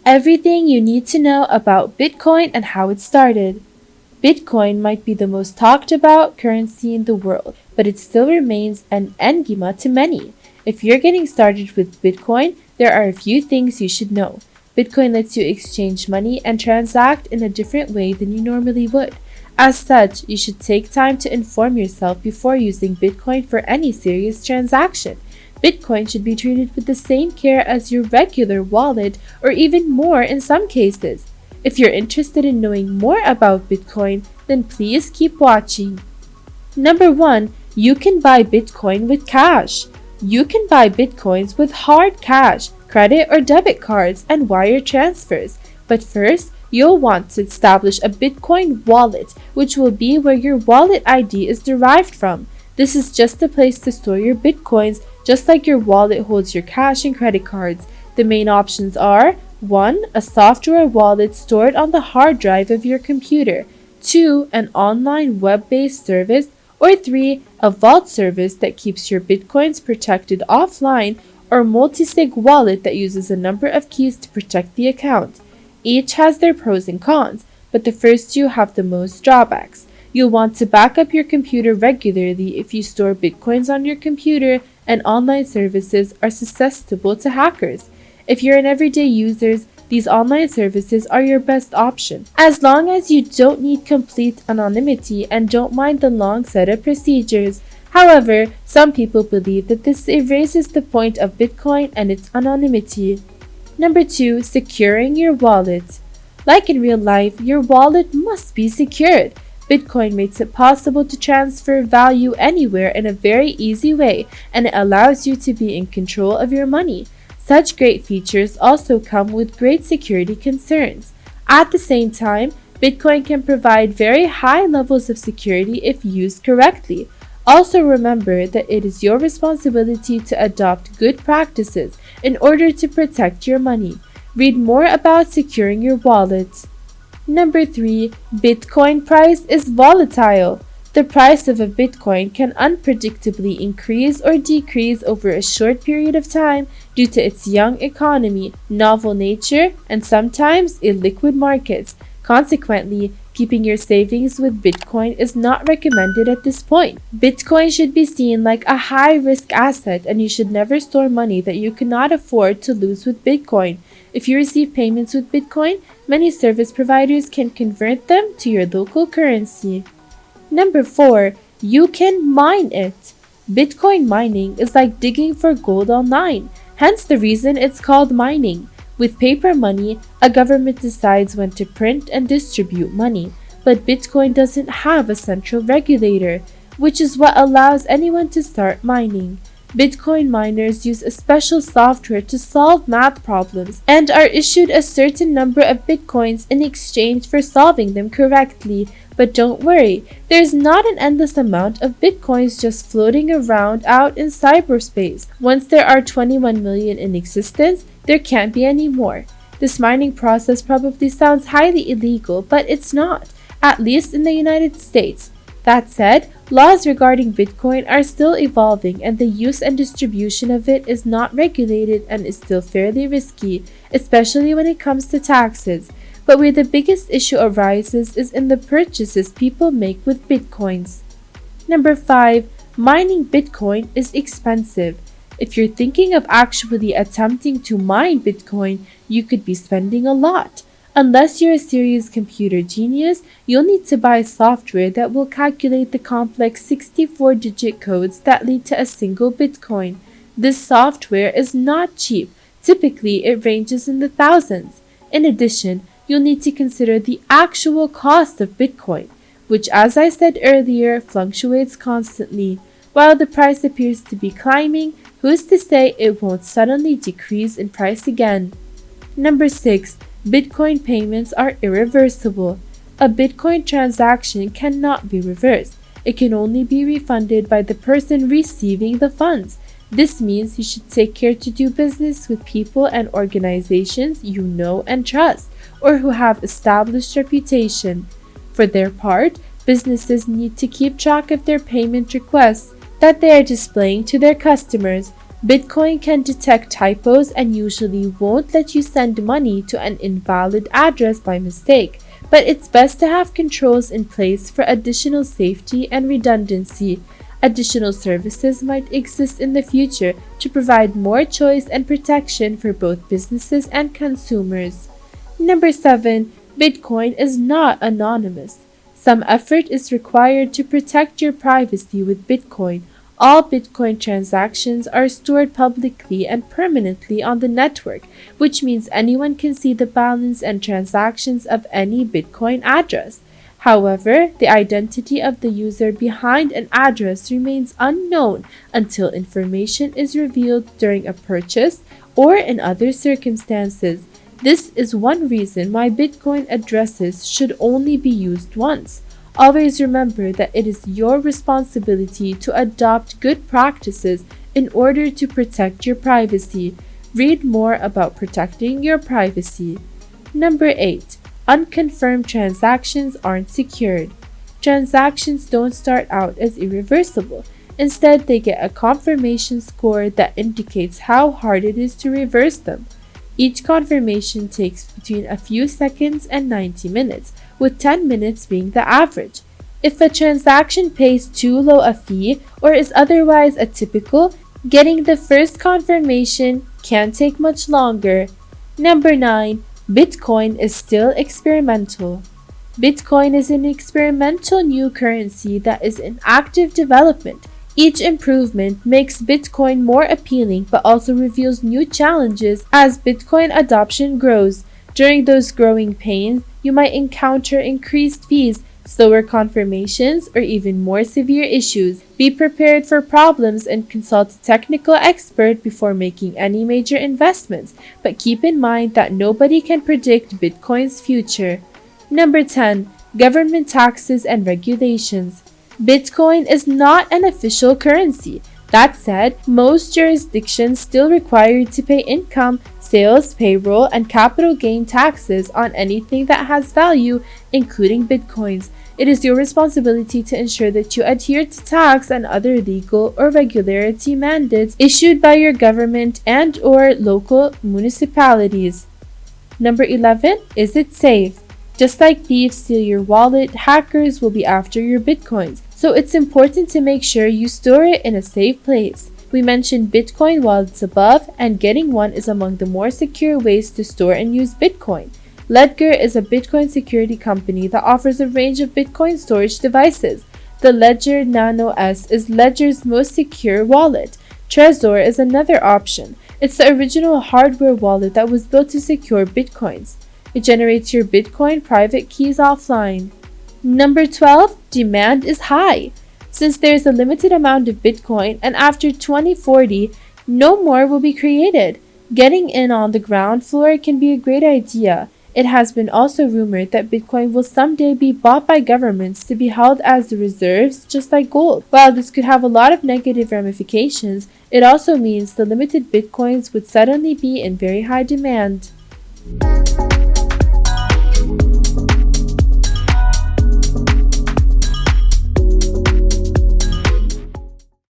Everything you need to know about Bitcoin and how it started. Bitcoin might be the most talked about currency in the world, but it still remains an enigma to many. If you're getting started with Bitcoin, there are a few things you should know. Bitcoin lets you exchange money and transact in a different way than you normally would. As such, you should take time to inform yourself before using Bitcoin for any serious transaction. Bitcoin should be treated with the same care as your regular wallet, or even more in some cases. If you're interested in knowing more about Bitcoin, then please keep watching. Number 1, you can buy Bitcoin with cash. You can buy Bitcoins with hard cash, credit or debit cards, and wire transfers. But first, you'll want to establish a Bitcoin wallet, which will be where your wallet ID is derived from. This is just a place to store your Bitcoins, just like your wallet holds your cash and credit cards. The main options are 1. A software wallet stored on the hard drive of your computer. 2. An online web-based service. Or 3. A vault service that keeps your Bitcoins protected offline, or multi-sig wallet that uses a number of keys to protect the account. Each has their pros and cons, but the first two have the most drawbacks. You'll want to back up your computer regularly if you store Bitcoins on your computer, and online services are susceptible to hackers. If you're an everyday user, these online services are your best option, as long as you don't need complete anonymity and don't mind the long setup procedures. However, some people believe that this erases the point of Bitcoin and its anonymity. Number 2, securing your wallet. Like in real life, your wallet must be secured. Bitcoin makes it possible to transfer value anywhere in a very easy way, and it allows you to be in control of your money. Such great features also come with great security concerns. At the same time, Bitcoin can provide very high levels of security if used correctly. Also remember that it is your responsibility to adopt good practices in order to protect your money. Read more about securing your wallet. Number 3, Bitcoin price is volatile. The price of a Bitcoin can unpredictably increase or decrease over a short period of time due to its young economy, novel nature, and sometimes illiquid markets. Consequently, keeping your savings with Bitcoin is not recommended at this point. Bitcoin should be seen like a high-risk asset, and you should never store money that you cannot afford to lose with Bitcoin. If you receive payments with Bitcoin, many service providers can convert them to your local currency. Number 4, you can mine it. Bitcoin mining is like digging for gold online, hence the reason it's called mining. With paper money, a government decides when to print and distribute money, but Bitcoin doesn't have a central regulator, which is what allows anyone to start mining. Bitcoin miners use a special software to solve math problems and are issued a certain number of Bitcoins in exchange for solving them correctly. But don't worry, there's not an endless amount of Bitcoins just floating around out in cyberspace. Once there are 21 million in existence, there can't be any more. This mining process probably sounds highly illegal, but it's not, at least in the United States. That said, laws regarding Bitcoin are still evolving, and the use and distribution of it is not regulated and is still fairly risky, especially when it comes to taxes. But where the biggest issue arises is in the purchases people make with Bitcoins. Number 5, mining Bitcoin is expensive. If you're thinking of actually attempting to mine Bitcoin, you could be spending a lot. Unless you're a serious computer genius, you'll need to buy software that will calculate the complex 64-digit codes that lead to a single Bitcoin. This software is not cheap. Typically, it ranges in the thousands. In addition, you'll need to consider the actual cost of Bitcoin, which, as I said earlier, fluctuates constantly. While the price appears to be climbing, who's to say it won't suddenly decrease in price again? Number 6. Bitcoin payments are irreversible. A Bitcoin transaction cannot be reversed. It can only be refunded by the person receiving the funds. This means you should take care to do business with people and organizations you know and trust, or who have established reputation. For their part, businesses need to keep track of their payment requests that they are displaying to their customers. Bitcoin can detect typos and usually won't let you send money to an invalid address by mistake, but it's best to have controls in place for additional safety and redundancy. Additional services might exist in the future to provide more choice and protection for both businesses and consumers. Number 7. Bitcoin is not anonymous. Some effort is required to protect your privacy with Bitcoin. All Bitcoin transactions are stored publicly and permanently on the network, which means anyone can see the balance and transactions of any Bitcoin address. However, the identity of the user behind an address remains unknown until information is revealed during a purchase or in other circumstances. This is one reason why Bitcoin addresses should only be used once. Always remember that it is your responsibility to adopt good practices in order to protect your privacy. Read more about protecting your privacy. Number 8. Unconfirmed transactions aren't secured. Transactions don't start out as irreversible. Instead, they get a confirmation score that indicates how hard it is to reverse them. Each confirmation takes between a few seconds and 90 minutes, with 10 minutes being the average. If a transaction pays too low a fee or is otherwise atypical, getting the first confirmation can take much longer. Number 9. Bitcoin is still experimental. Bitcoin is an experimental new currency that is in active development. Each improvement makes Bitcoin more appealing but also reveals new challenges as Bitcoin adoption grows. During those growing pains, you might encounter increased fees, slower confirmations, or even more severe issues. Be prepared for problems and consult a technical expert before making any major investments, but keep in mind that nobody can predict Bitcoin's future. Number 10. Government taxes and regulations. Bitcoin is not an official currency. That said, most jurisdictions still require you to pay income, sales, payroll, and capital gain taxes on anything that has value, including Bitcoins. It is your responsibility to ensure that you adhere to tax and other legal or regularity mandates issued by your government and/or local municipalities. Number 11. Is it safe? Just like thieves steal your wallet, hackers will be after your Bitcoins. So it's important to make sure you store it in a safe place. We mentioned Bitcoin wallets above, and getting one is among the more secure ways to store and use Bitcoin. Ledger is a Bitcoin security company that offers a range of Bitcoin storage devices. The Ledger Nano S is Ledger's most secure wallet. Trezor is another option. It's the original hardware wallet that was built to secure Bitcoins. It generates your Bitcoin private keys offline. Number 12. Demand is high. Since there's a limited amount of Bitcoin and after 2040, no more will be created, getting in on the ground floor can be a great idea. It has been also rumored that Bitcoin will someday be bought by governments to be held as the reserves, just like gold. While this could have a lot of negative ramifications, it also means the limited Bitcoins would suddenly be in very high demand.